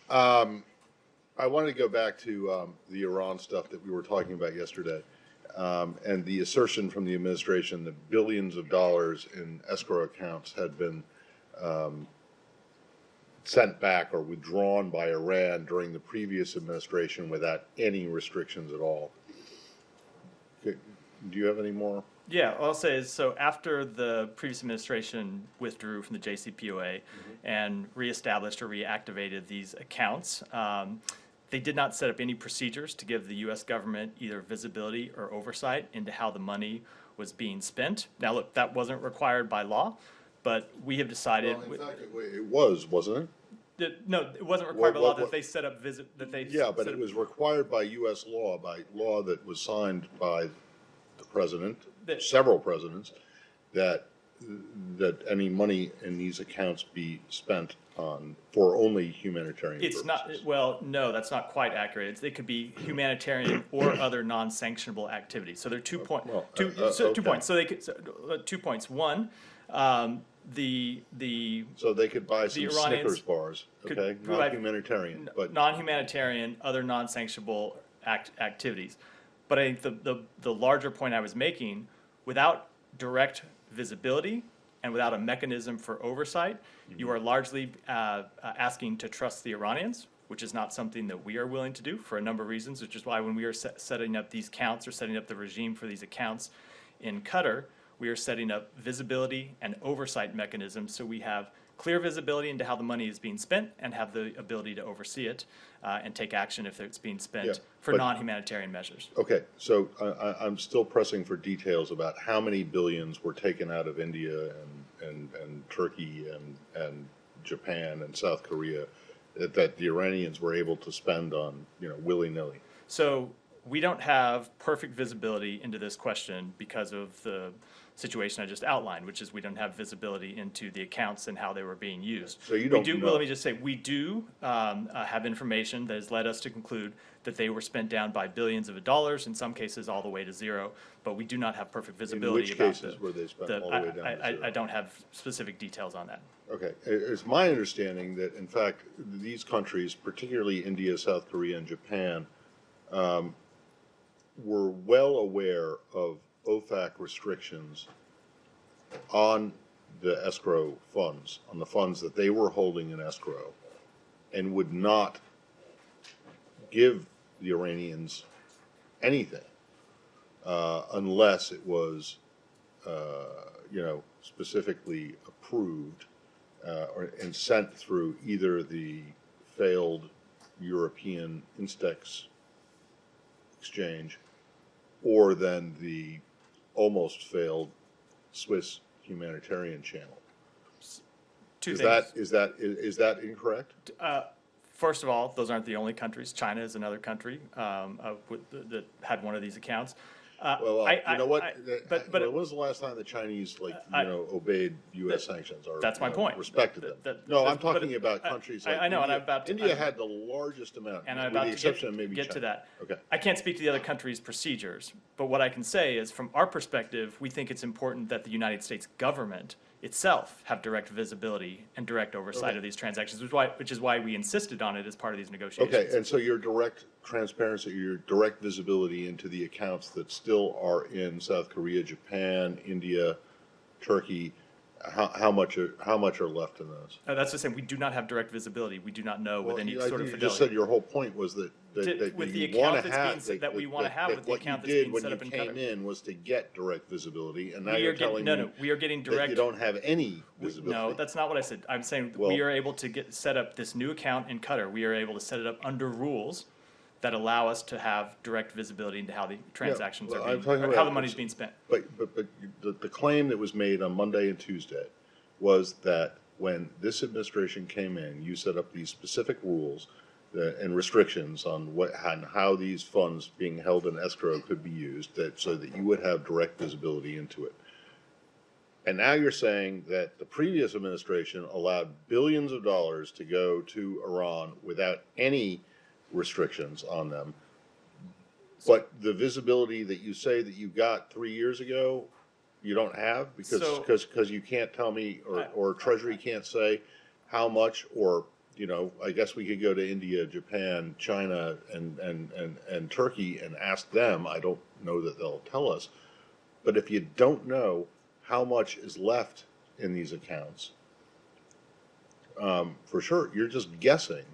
I wanted to go back to the Iran stuff that we were talking about yesterday, and the assertion from the administration that billions of dollars in escrow accounts had been sent back or withdrawn by Iran during the previous administration without any restrictions at all. Do you have any more? Yeah, all I'll say is so after the previous administration withdrew from the JCPOA and reestablished or reactivated these accounts, they did not set up any procedures to give the U.S. government either visibility or oversight into how the money was being spent. Now, look, that wasn't required by law, but we have decided. Well, in fact, it was, wasn't it? No, it wasn't required by law that they set up that they. Yeah, but it was required by U.S. law, by law that was signed by the president, several presidents, that any money in these accounts be spent on for only humanitarian It's purposes. not, well, no, that's not quite accurate. It could be humanitarian or other non-sanctionable activities. So there are 2 points. Well, 2 okay. points. So they could 2 points. One, the So they could buy some Iranians Snickers bars, could okay, provide non-humanitarian, but non-humanitarian, other non-sanctionable activities. But I think the larger point I was making, without direct visibility and without a mechanism for oversight, you are largely asking to trust the Iranians, which is not something that we are willing to do for a number of reasons, which is why when we are setting up these counts or setting up the regime for these accounts in Qatar, we are setting up visibility and oversight mechanisms so we have clear visibility into how the money is being spent and have the ability to oversee it and take action if it's being spent for non-humanitarian measures. okay, so I'm still pressing for details about how many billions were taken out of India and Turkey and Japan and South Korea that the Iranians were able to spend on, willy-nilly. So we don't have perfect visibility into this question because of the situation I just outlined, which is we don't have visibility into the accounts and how they were being used. So you don't Well, let me just say, we do have information that has led us to conclude that they were spent down by billions of dollars, in some cases all the way to zero, but we do not have perfect visibility In which about cases were they spent all the way down to zero? I don't have specific details on that. Okay, it's my understanding that, in fact, these countries, particularly India, South Korea, and Japan, were well aware of OFAC restrictions on the escrow funds, on the funds that they were holding in escrow, and would not give the Iranians anything unless it was, specifically approved and sent through either the failed European Instex exchange or then the almost failed Swiss humanitarian channel. Two Is things. that incorrect? First of all, those aren't the only countries. China is another country that had one of these accounts. You know what? But when was the last time the Chinese, obeyed U.S. sanctions or that's my point. respected them? No, I'm talking about countries like I know, India. and I'm about to. India had the largest amount, and I'm with about the to exception of maybe get to China. that. Okay. I can't speak to the other countries' procedures, but what I can say is, from our perspective, we think it's important that the United States government itself have direct visibility and direct oversight of these transactions, which is why we insisted on it as part of these negotiations. Okay, and so your direct transparency, your direct visibility into the accounts that still are in South Korea, Japan, India, Turkey, how much are left in those? That's the same. We do not have direct visibility. We do not know with any sort of You fidelity. just said your whole point was that with the you want account to that's have being that we want to have with the account that's being being when set you up in came Qatar. in was to get direct visibility, and now We you're are getting telling no, me no. We are getting that direct. you don't have any visibility. No, that's not what I said. I'm saying Well, we are able to set up this new account in Qatar. We are able to set it up under rules that allow us to have direct visibility into how the transactions well, are I'm being, talking or about how the money's being spent. But the claim that was made on Monday and Tuesday was that when this administration came in, you set up these specific rules and restrictions on how these funds being held in escrow could be used, so that you would have direct visibility into it. And now you're saying that the previous administration allowed billions of dollars to go to Iran without any restrictions on them. But the visibility that you say that you got 3 years ago, you don't have because you can't tell me, or Treasury can't say how much, or you know, I guess we could go to India, Japan, China, and Turkey and ask them. I don't know that they'll tell us. But if you don't know how much is left in these accounts, for sure, you're just guessing,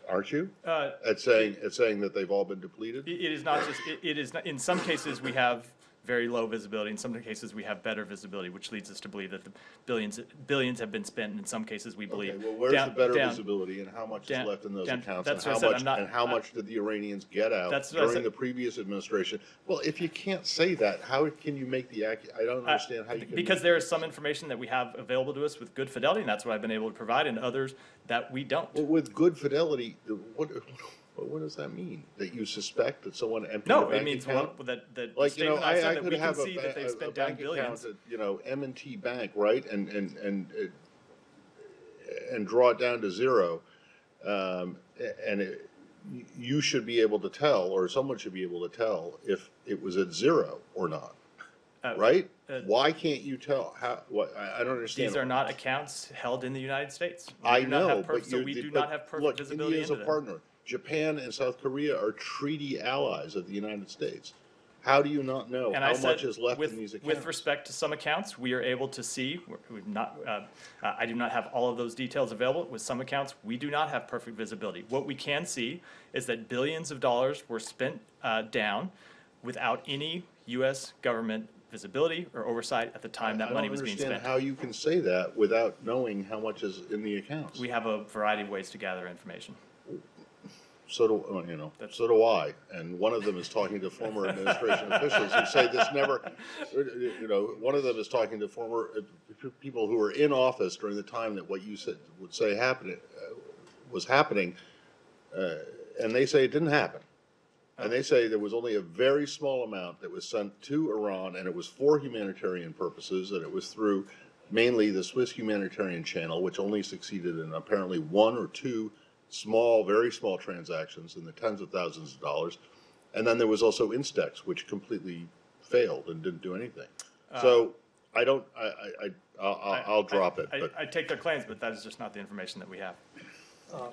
aren't you? At saying that they've all been depleted. It is not just, it is, not- in some cases, we have very low visibility. In some cases, we have better visibility, which leads us to believe that the billions have been spent. And in some cases, we believe. Okay, well, where's the better visibility, and how much is left in those accounts, and how much did the Iranians get out during the previous administration? Well, if you can't say that, how can you make the I don't understand how you can. Because there is some information that we have available to us with good fidelity, and that's what I've been able to provide, and others that we don't. Well, with good fidelity, what does that mean? That you suspect that someone emptied a No, bank it means account? that like, you know, I that could we have can see that they've spent down bank account billions. at, you know, M&T Bank, right, and draw it down to zero, you should be able to tell, or someone should be able to tell if it was at zero or not, right? Why can't you tell? I don't understand. These are not accounts held in the United States. I know, so we do not have perfect visibility India is a partner. Japan and South Korea are treaty allies of the United States. How do you not know how much is left in these accounts? With respect to some accounts, we are able to see. I do not have all of those details available. With some accounts, we do not have perfect visibility. What we can see is that billions of dollars were spent down without any U.S. government visibility or oversight at the time that money was being spent. I don't understand how you can say that without knowing how much is in the accounts. We have a variety of ways to gather information. So do I. And one of them is talking to former administration officials who say this never, you know, one of them is talking to former people who were in office during the time that what you would say was happening, and they say it didn't happen. And they say there was only a very small amount that was sent to Iran, and it was for humanitarian purposes, and it was through mainly the Swiss humanitarian channel, which only succeeded in apparently one or two very small transactions in the tens of thousands of dollars. And then there was also Instex, which completely failed and didn't do anything. So I'll drop it. I take their claims, but that is just not the information that we have. Go ahead.